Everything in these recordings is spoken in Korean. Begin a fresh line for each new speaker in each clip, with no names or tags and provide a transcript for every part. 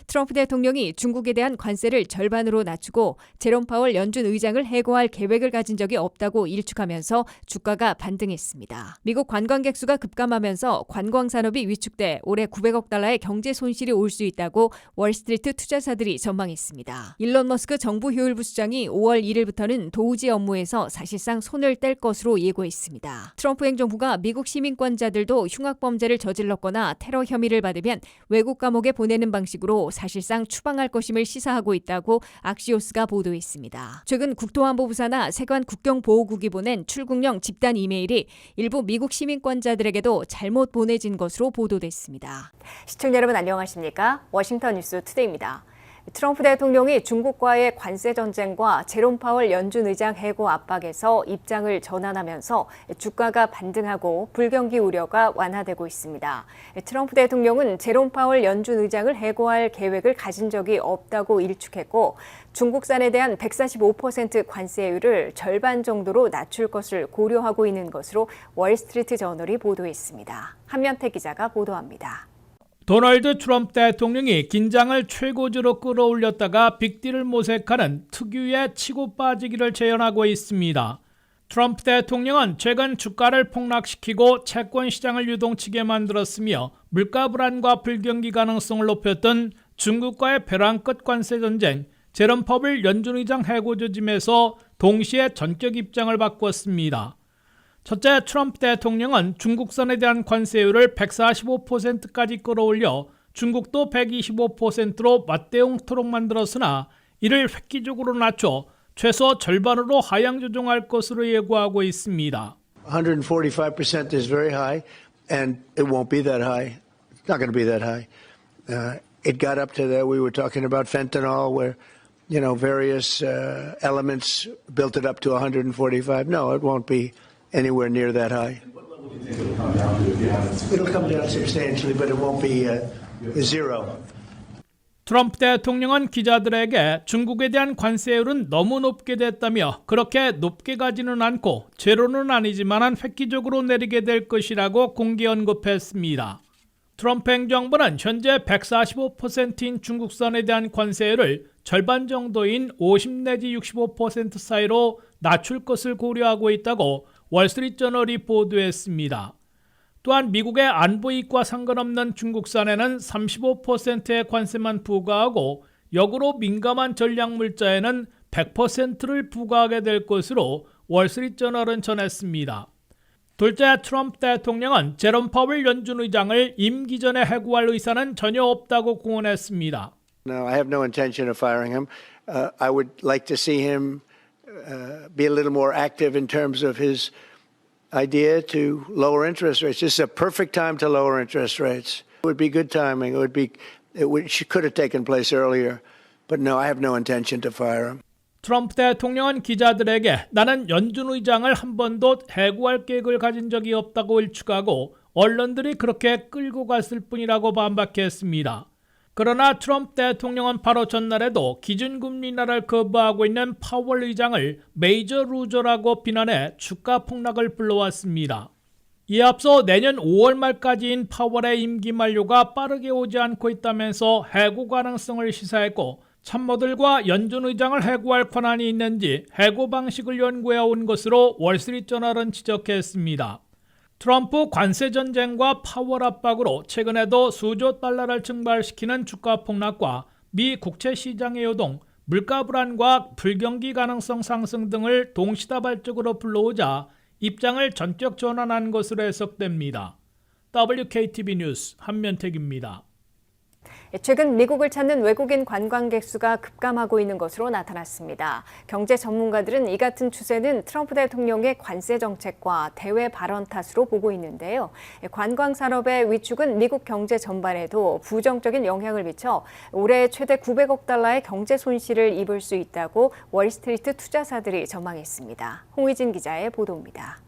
트럼프 대통령이 중국에 대한 관세를 절반으로 낮추고 제롬 파월 연준 의장을 해고할 계획을 가진 적이 없다고 일축하면서 주가가 반등했습니다. 미국 관광객 수가 급감하면서 관광 산업이 위축돼 올해 900억 달러의 경제 손실이 올 수 있다고 월스트리트 투자사들이 전망했습니다. 일론 머스크 정부 효율부 수장이 5월 1일부터는 도우지 업무에서 사실상 손을 뗄 것으로 예고했습니다. 트럼프 행정부가 미국 시민권자들도 흉악범죄를 저질렀거나 테러 혐의를 받으면 외국 감옥에 보내는 방식으로 사실상 추방할 것임을 시사하고 있다고 악시오스가 보도했습니다. 최근 국토안보부 산하 세관 국경보호국이 보낸 출국령 집단 이메일이 일부 미국 시민권자들에게도 잘못 보내진 것으로 보도됐습니다. 시청자 여러분 안녕하십니까? 워싱턴 뉴스 투데이입니다. 트럼프 대통령이 중국과의 관세 전쟁과 제롬 파월 연준 의장 해고 압박에서 입장을 전환하면서 주가가 반등하고 불경기 우려가 완화되고 있습니다. 트럼프 대통령은 제롬 파월 연준 의장을 해고할 계획을 가진 적이 없다고 일축했고 중국산에 대한 145% 관세율을 절반 정도로 낮출 것을 고려하고 있는 것으로 월스트리트 저널이 보도했습니다. 한면태 기자가 보도합니다.
도널드 트럼프 대통령이 긴장을 최고조로 끌어올렸다가 빅딜을 모색하는 특유의 치고 빠지기를 재현하고 있습니다. 트럼프 대통령은 최근 주가를 폭락시키고 채권 시장을 유동치게 만들었으며 물가 불안과 불경기 가능성을 높였던 중국과의 벼랑 끝 관세 전쟁, 제롬 파월 연준 의장 해고 조짐에서 동시에 전격 입장을 바꿨습니다. 첫째, 트럼프 대통령은 중국산에 대한 관세율을 145%까지 끌어올려 중국도 125%로 맞대응토록 만들었으나 이를 획기적으로 낮춰 최소 절반으로 하향 조정할 것으로 예고하고 있습니다.
145% is very high, and it won't be that high. It's not going to be that high. It got up to that. We were talking about fentanyl, where various elements built it up to 145. No, it won't be anywhere near that high.
What level do you think it'll come down to if you haven't?
It'll come down substantially, but it won't be zero.
트럼프 대통령은 기자들에게 중국에 대한 관세율은 너무 높게 됐다며 그렇게 높게 가지는 않고 제로는 아니지만 획기적으로 내리게 될 것이라고 공개 언급했습니다. 트럼프 행정부는 현재 145%인 중국산에 대한 관세율을 절반 정도인 50 내지 65% 사이로 낮출 것을 고려하고 있다고 월스트리트저널이 보도했습니다. 또한 미국의 안보 이익과 상관없는 중국산에는 35%의 관세만 부과하고 역으로 민감한 전략물자에는 100%를 부과하게 될 것으로 월스트리트저널은 전했습니다. 둘째, 트럼프 대통령은 제롬 파월 연준 의장을 임기 전에 해고할 의사는 전혀 없다고 공언했습니다.
No, I have no intention of firing him. I would like to see him be a little more active in terms of his idea to lower interest rates. This is a perfect time to lower interest rates. It would be good timing. It could have taken place earlier. But no, I have no intention to fire him.
트럼프 대통령은 기자들에게 나는 연준 의장을 한 번도 해고할 계획을 가진 적이 없다고 일축하고 언론들이 그렇게 끌고 갔을 뿐이라고 반박했습니다. 그러나 트럼프 대통령은 바로 전날에도 기준금리 인하를 거부하고 있는 파월 의장을 메이저 루저라고 비난해 주가 폭락을 불러왔습니다. 이에 앞서 내년 5월 말까지인 파월의 임기 만료가 빠르게 오지 않고 있다면서 해고 가능성을 시사했고 참모들과 연준 의장을 해고할 권한이 있는지 해고 방식을 연구해 온 것으로 월스트리트저널은 지적했습니다. 트럼프 관세 전쟁과 파월 압박으로 최근에도 수조 달러를 증발시키는 주가 폭락과 미 국채 시장의 요동, 물가 불안과 불경기 가능성 상승 등을 동시다발적으로 불러오자 입장을 전격 전환한 것으로 해석됩니다. WKTV 뉴스 한면택입니다.
최근 미국을 찾는 외국인 관광객 수가 급감하고 있는 것으로 나타났습니다. 경제 전문가들은 이 같은 추세는 트럼프 대통령의 관세 정책과 대외 발언 탓으로 보고 있는데요. 관광 산업의 위축은 미국 경제 전반에도 부정적인 영향을 미쳐 올해 최대 900억 달러의 경제 손실을 입을 수 있다고 월스트리트 투자사들이 전망했습니다. 홍의진 기자의 보도입니다.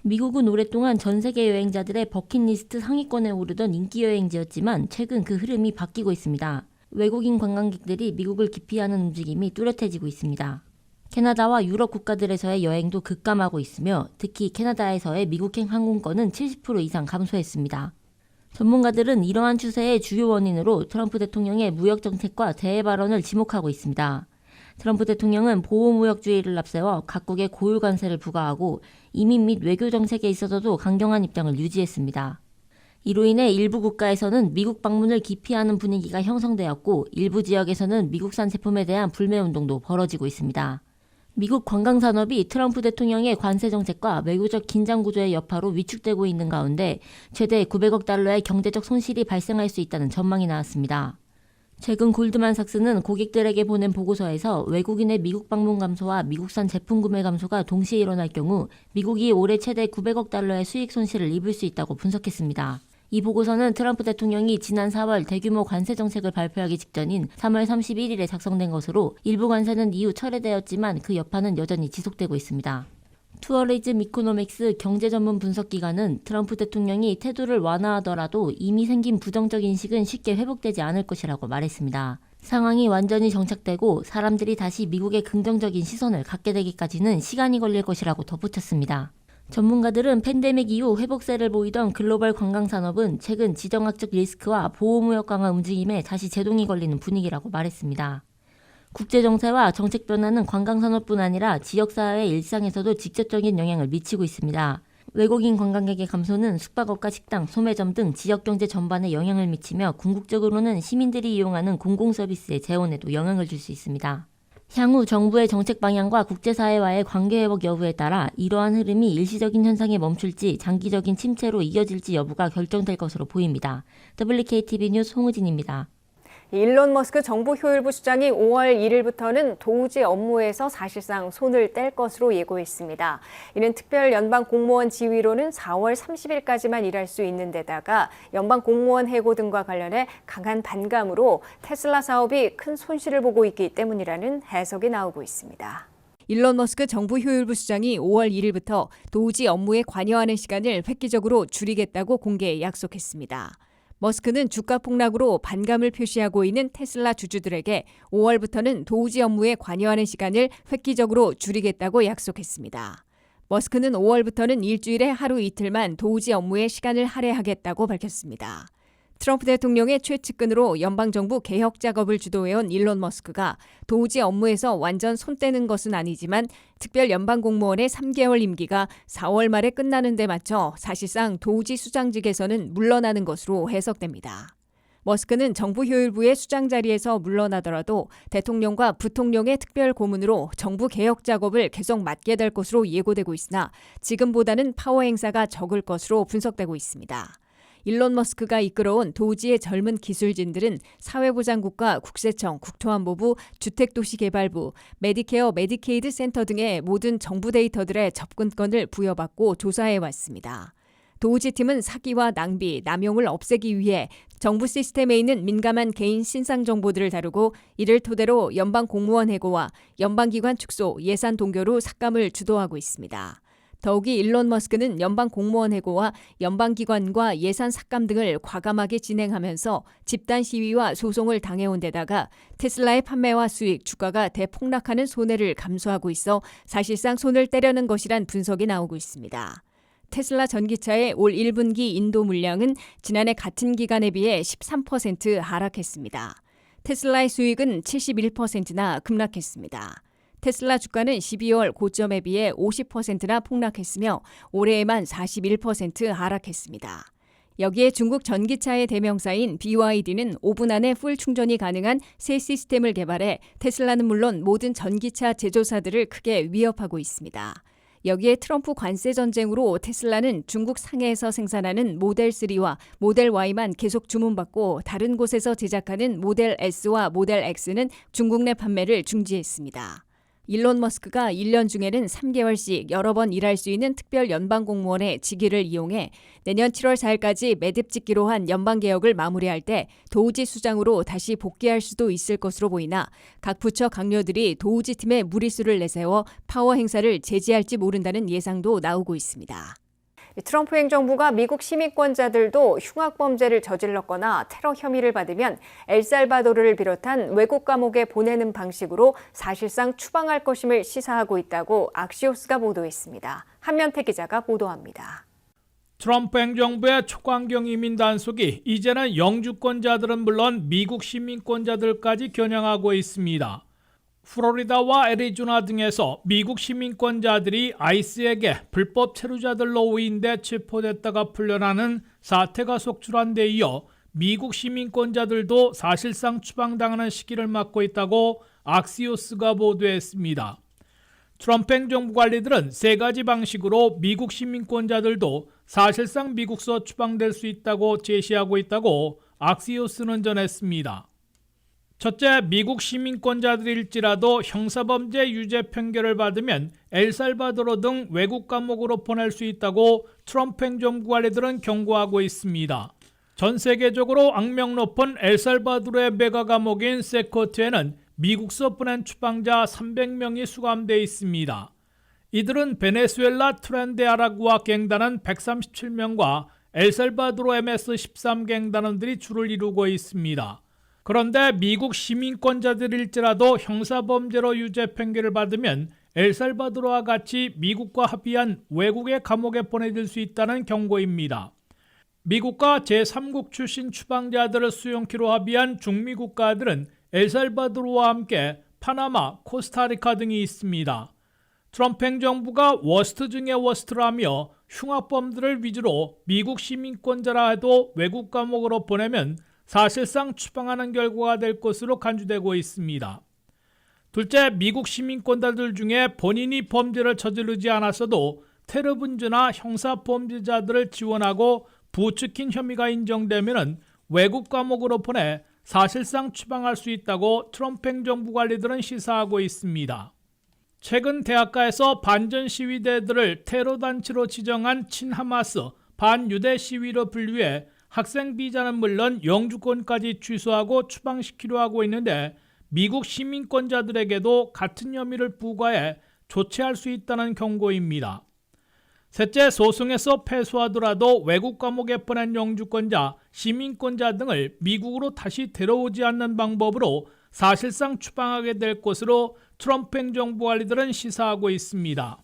미국은 오랫동안 전 세계 여행자들의 버킷리스트 상위권에 오르던 인기 여행지였지만 최근 그 흐름이 바뀌고 있습니다. 외국인 관광객들이 미국을 기피하는 움직임이 뚜렷해지고 있습니다. 캐나다와 유럽 국가들에서의 여행도 급감하고 있으며 특히 캐나다에서의 미국행 항공권은 70% 이상 감소했습니다. 전문가들은 이러한 추세의 주요 원인으로 트럼프 대통령의 무역 정책과 대외 발언을 지목하고 있습니다. 트럼프 대통령은 보호무역주의를 앞세워 각국에 고유 관세를 부과하고 이민 및 외교 정책에 있어서도 강경한 입장을 유지했습니다. 이로 인해 일부 국가에서는 미국 방문을 기피하는 분위기가 형성되었고 일부 지역에서는 미국산 제품에 대한 불매운동도 벌어지고 있습니다. 미국 관광산업이 트럼프 대통령의 관세 정책과 외교적 긴장 구조의 여파로 위축되고 있는 가운데 최대 900억 달러의 경제적 손실이 발생할 수 있다는 전망이 나왔습니다. 최근 골드만삭스는 고객들에게 보낸 보고서에서 외국인의 미국 방문 감소와 미국산 제품 구매 감소가 동시에 일어날 경우 미국이 올해 최대 900억 달러의 수익 손실을 입을 수 있다고 분석했습니다. 이 보고서는 트럼프 대통령이 지난 4월 대규모 관세 정책을 발표하기 직전인 3월 31일에 작성된 것으로 일부 관세는 이후 철회되었지만 그 여파는 여전히 지속되고 있습니다. 투어리즘 이코노믹스 경제 전문 분석기관은 트럼프 대통령이 태도를 완화하더라도 이미 생긴 부정적 인식은 쉽게 회복되지 않을 것이라고 말했습니다. 상황이 완전히 정착되고 사람들이 다시 미국에 긍정적인 시선을 갖게 되기까지는 시간이 걸릴 것이라고 덧붙였습니다. 전문가들은 팬데믹 이후 회복세를 보이던 글로벌 관광산업은 최근 지정학적 리스크와 보호무역 강화 움직임에 다시 제동이 걸리는 분위기라고 말했습니다. 국제정세와 정책 변화는 관광산업뿐 아니라 지역사회의 일상에서도 직접적인 영향을 미치고 있습니다. 외국인 관광객의 감소는 숙박업과 식당, 소매점 등 지역경제 전반에 영향을 미치며 궁극적으로는 시민들이 이용하는 공공서비스의 재원에도 영향을 줄 수 있습니다. 향후 정부의 정책 방향과 국제사회와의 관계회복 여부에 따라 이러한 흐름이 일시적인 현상에 멈출지 장기적인 침체로 이어질지 여부가 결정될 것으로 보입니다. WKTV 뉴스 홍우진입니다.
일론 머스크 정부 효율부 수장이 5월 1일부터는 도우지 업무에서 사실상 손을 뗄 것으로 예고했습니다. 이는 특별 연방 공무원 지위로는 4월 30일까지만 일할 수 있는 데다가 연방 공무원 해고 등과 관련해 강한 반감으로 테슬라 사업이 큰 손실을 보고 있기 때문이라는 해석이 나오고 있습니다. 일론 머스크 정부 효율부 수장이 5월 1일부터 도우지 업무에 관여하는 시간을 획기적으로 줄이겠다고 공개에 약속했습니다. 머스크는 주가 폭락으로 반감을 표시하고 있는 테슬라 주주들에게 5월부터는 도우지 업무에 관여하는 시간을 획기적으로 줄이겠다고 약속했습니다. 머스크는 5월부터는 일주일에 하루 이틀만 도우지 업무에 시간을 할애하겠다고 밝혔습니다. 트럼프 대통령의 최측근으로 연방정부 개혁 작업을 주도해온 일론 머스크가 도우지 업무에서 완전 손 떼는 것은 아니지만 특별 연방 공무원의 3개월 임기가 4월 말에 끝나는 데 맞춰 사실상 도우지 수장직에서는 물러나는 것으로 해석됩니다. 머스크는 정부 효율부의 수장 자리에서 물러나더라도 대통령과 부통령의 특별 고문으로 정부 개혁 작업을 계속 맡게 될 것으로 예고되고 있으나 지금보다는 파워 행사가 적을 것으로 분석되고 있습니다. 일론 머스크가 이끌어온 도우지의 젊은 기술진들은 사회보장국과 국세청, 국토안보부, 주택도시개발부, 메디케어, 메디케이드 센터 등의 모든 정부 데이터들의 접근권을 부여받고 조사해왔습니다. 도우지팀은 사기와 낭비, 남용을 없애기 위해 정부 시스템에 있는 민감한 개인 신상 정보들을 다루고 이를 토대로 연방 공무원 해고와 연방기관 축소, 예산 동결로 삭감을 주도하고 있습니다. 더욱이 일론 머스크는 연방 공무원 해고와 연방기관과 예산 삭감 등을 과감하게 진행하면서 집단 시위와 소송을 당해온 데다가 테슬라의 판매와 수익, 주가가 대폭락하는 손해를 감수하고 있어 사실상 손을 떼려는 것이란 분석이 나오고 있습니다. 테슬라 전기차의 올 1분기 인도 물량은 지난해 같은 기간에 비해 13% 하락했습니다. 테슬라의 수익은 71%나 급락했습니다. 테슬라 주가는 12월 고점에 비해 50%나 폭락했으며 올해에만 41% 하락했습니다. 여기에 중국 전기차의 대명사인 BYD는 5분 안에 풀 충전이 가능한 새 시스템을 개발해 테슬라는 물론 모든 전기차 제조사들을 크게 위협하고 있습니다. 여기에 트럼프 관세 전쟁으로 테슬라는 중국 상해에서 생산하는 모델 3와 모델 Y만 계속 주문받고 다른 곳에서 제작하는 모델 S와 모델 X는 중국 내 판매를 중지했습니다. 일론 머스크가 1년 중에는 3개월씩 여러 번 일할 수 있는 특별 연방 공무원의 직위를 이용해 내년 7월 4일까지 매듭 짓기로 한 연방개혁을 마무리할 때 도우지 수장으로 다시 복귀할 수도 있을 것으로 보이나 각 부처 강요들이 도우지 팀에 무리수를 내세워 파워 행사를 제지할지 모른다는 예상도 나오고 있습니다. 트럼프 행정부가 미국 시민권자들도 흉악범죄를 저질렀거나 테러 혐의를 받으면 엘살바도르를 비롯한 외국 감옥에 보내는 방식으로 사실상 추방할 것임을 시사하고 있다고 악시오스가 보도했습니다. 한면태 기자가 보도합니다.
트럼프 행정부의 초강경 이민 단속이 이제는 영주권자들은 물론 미국 시민권자들까지 겨냥하고 있습니다. 플로리다와 애리조나 등에서 미국 시민권자들이 아이스에게 불법 체류자들로 오인돼 체포됐다가 풀려나는 사태가 속출한 데 이어 미국 시민권자들도 사실상 추방당하는 시기를 맞고 있다고 악시오스가 보도했습니다. 트럼프 행정부 관리들은 세 가지 방식으로 미국 시민권자들도 사실상 미국서 추방될 수 있다고 제시하고 있다고 악시오스는 전했습니다. 첫째, 미국 시민권자들일지라도 형사범죄 유죄 판결을 받으면 엘살바도르 등 외국 감옥으로 보낼 수 있다고 트럼프 행정부 관리들은 경고하고 있습니다. 전 세계적으로 악명 높은 엘살바도르의 메가 감옥인 세코트에는 미국서 보낸 추방자 300명이 수감되어 있습니다. 이들은 베네수엘라 트렌데아라구아 갱단원 137명과 엘살바도르 MS-13 갱단원들이 주를 이루고 있습니다. 그런데 미국 시민권자들일지라도 형사범죄로 유죄 판결을 받으면 엘살바도르와 같이 미국과 합의한 외국의 감옥에 보내질 수 있다는 경고입니다. 미국과 제3국 출신 추방자들을 수용키로 합의한 중미 국가들은 엘살바도르와 함께 파나마, 코스타리카 등이 있습니다. 트럼프 행정부가 워스트 중의 워스트라며 흉악범들을 위주로 미국 시민권자라 해도 외국 감옥으로 보내면 사실상 추방하는 결과가 될 것으로 간주되고 있습니다. 둘째, 미국 시민권자들 중에 본인이 범죄를 저지르지 않았어도 테러 분주나 형사 범죄자들을 지원하고 부추긴 혐의가 인정되면 외국 감옥으로 보내 사실상 추방할 수 있다고 트럼프 행정부 관리들은 시사하고 있습니다. 최근 대학가에서 반전 시위대들을 테러단체로 지정한 친하마스 반유대 시위로 분류해 학생 비자는 물론 영주권까지 취소하고 추방시키려 하고 있는데 미국 시민권자들에게도 같은 혐의를 부과해 조치할 수 있다는 경고입니다. 셋째, 소송에서 패소하더라도 외국 감옥에 보낸 영주권자, 시민권자 등을 미국으로 다시 데려오지 않는 방법으로 사실상 추방하게 될 것으로 트럼프 행정부 관리들은 시사하고 있습니다.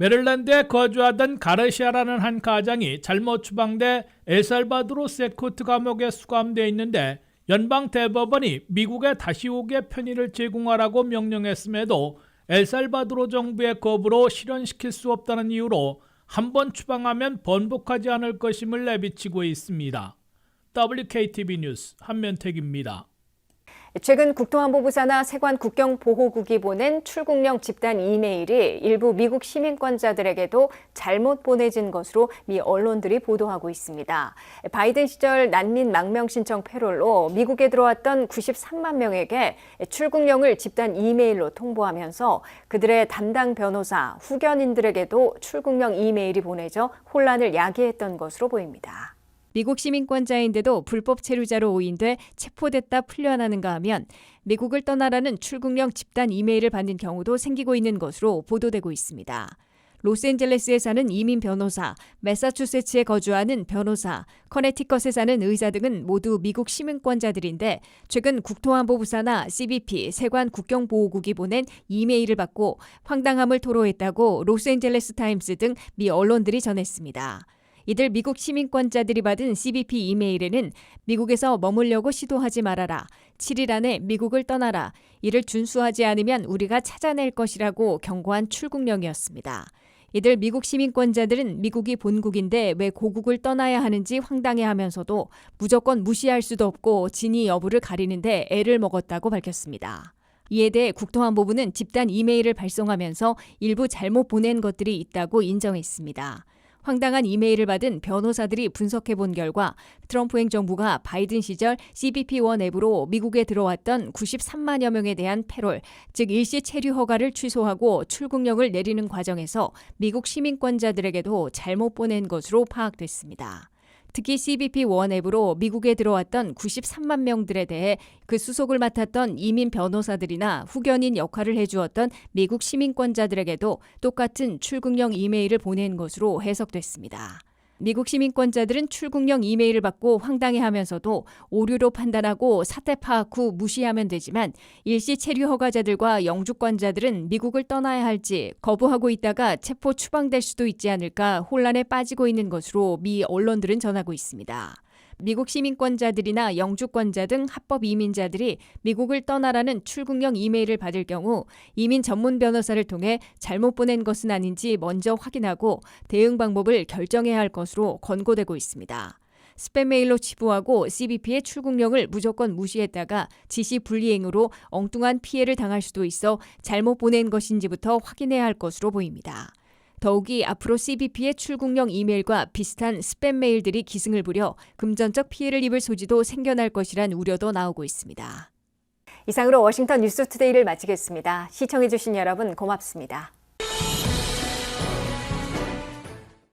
메릴랜드에 거주하던 가르시아라는 한 가장이 잘못 추방돼 엘살바도르 세코트 감옥에 수감되어 있는데 연방 대법원이 미국에 다시 오게 편의를 제공하라고 명령했음에도 엘살바도르 정부의 거부로 실현시킬 수 없다는 이유로 한 번 추방하면 번복하지 않을 것임을 내비치고 있습니다. WKTV 뉴스 한면택입니다.
최근 국토안보부 산하 세관 국경보호국이 보낸 출국령 집단 이메일이 일부 미국 시민권자들에게도 잘못 보내진 것으로 미 언론들이 보도하고 있습니다. 바이든 시절 난민 망명 신청 패롤로 미국에 들어왔던 93만 명에게 출국령을 집단 이메일로 통보하면서 그들의 담당 변호사, 후견인들에게도 출국령 이메일이 보내져 혼란을 야기했던 것으로 보입니다. 미국 시민권자인데도 불법 체류자로 오인돼 체포됐다 풀려나는가 하면 미국을 떠나라는 출국령 집단 이메일을 받는 경우도 생기고 있는 것으로 보도되고 있습니다. 로스앤젤레스에 사는 이민 변호사, 매사추세츠에 거주하는 변호사, 커네티컷에 사는 의사 등은 모두 미국 시민권자들인데 최근 국토안보부 산하 CBP 세관 국경보호국이 보낸 이메일을 받고 황당함을 토로했다고 로스앤젤레스 타임스 등 미 언론들이 전했습니다. 이들 미국 시민권자들이 받은 CBP 이메일에는 미국에서 머물려고 시도하지 말아라. 7일 안에 미국을 떠나라. 이를 준수하지 않으면 우리가 찾아낼 것이라고 경고한 출국령이었습니다. 이들 미국 시민권자들은 미국이 본국인데 왜 고국을 떠나야 하는지 황당해하면서도 무조건 무시할 수도 없고 진위 여부를 가리는데 애를 먹었다고 밝혔습니다. 이에 대해 국토안보부는 집단 이메일을 발송하면서 일부 잘못 보낸 것들이 있다고 인정했습니다. 황당한 이메일을 받은 변호사들이 분석해본 결과 트럼프 행정부가 바이든 시절 CBP-1 앱으로 미국에 들어왔던 93만여 명에 대한 패롤, 즉 일시 체류 허가를 취소하고 출국령을 내리는 과정에서 미국 시민권자들에게도 잘못 보낸 것으로 파악됐습니다. 특히 CBP 원 앱으로 미국에 들어왔던 93만 명들에 대해 그 수속을 맡았던 이민 변호사들이나 후견인 역할을 해주었던 미국 시민권자들에게도 똑같은 출국령 이메일을 보낸 것으로 해석됐습니다. 미국 시민권자들은 출국령 이메일을 받고 황당해하면서도 오류로 판단하고 사태 파악 후 무시하면 되지만 일시 체류 허가자들과 영주권자들은 미국을 떠나야 할지 거부하고 있다가 체포 추방될 수도 있지 않을까 혼란에 빠지고 있는 것으로 미 언론들은 전하고 있습니다. 미국 시민권자들이나 영주권자 등 합법 이민자들이 미국을 떠나라는 출국령 이메일을 받을 경우 이민 전문 변호사를 통해 잘못 보낸 것은 아닌지 먼저 확인하고 대응 방법을 결정해야 할 것으로 권고되고 있습니다. 스팸 메일로 치부하고 CBP의 출국령을 무조건 무시했다가 지시 불이행으로 엉뚱한 피해를 당할 수도 있어 잘못 보낸 것인지부터 확인해야 할 것으로 보입니다. 더욱이 앞으로 CBP의 출국령 이메일과 비슷한 스팸 메일들이 기승을 부려 금전적 피해를 입을 소지도 생겨날 것이란 우려도 나오고 있습니다.
이상으로 워싱턴 뉴스투데이를 마치겠습니다. 시청해주신 여러분 고맙습니다.